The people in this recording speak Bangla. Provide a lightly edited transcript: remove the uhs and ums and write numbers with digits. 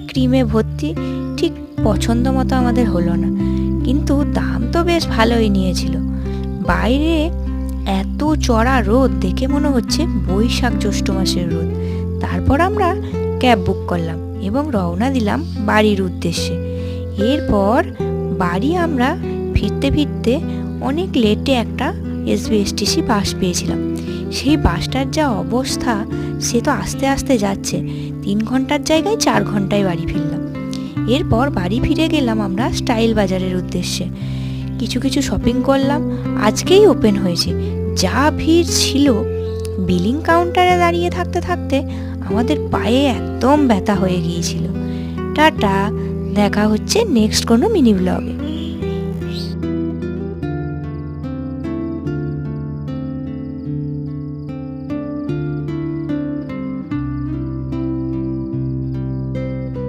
ক্রিমে ভর্তি, ঠিক পছন্দ মতো আমাদের হলো না, কিন্তু দাম তো বেশ ভালোই নিয়েছিল। বাইরে এত চড়া রোদ দেখে মনে হচ্ছে বৈশাখ জ্যৈষ্ঠ মাসের রোদ। তারপর আমরা ক্যাব বুক করলাম এবং রওনা দিলাম বাড়ির উদ্দেশ্যে। এরপর বাড়ি আমরা ফিরতে ফিরতে অনেক লেটে একটা এসবিএসটিসি বাস পেয়েছিলাম। সেই বাসটার যা অবস্থা, সে তো আস্তে আস্তে যাচ্ছে, 3 ঘন্টার জায়গায় 4 ঘন্টায় বাড়ি ফিরলাম। এরপর বাড়ি ফিরে গেলাম আমরা স্টাইল বাজারের উদ্দেশ্যে। কিছু কিছু শপিং করলাম, আজকেই ওপেন হয়েছে। যা ভিড় ছিল, বিলিং কাউন্টারে দাঁড়িয়ে থাকতে থাকতে আমাদের পায়ে একদম ব্যথা হয়ে গিয়েছিল। টাটা, দেখা হচ্ছে নেক্সট কোনো মিনি ব্লগে।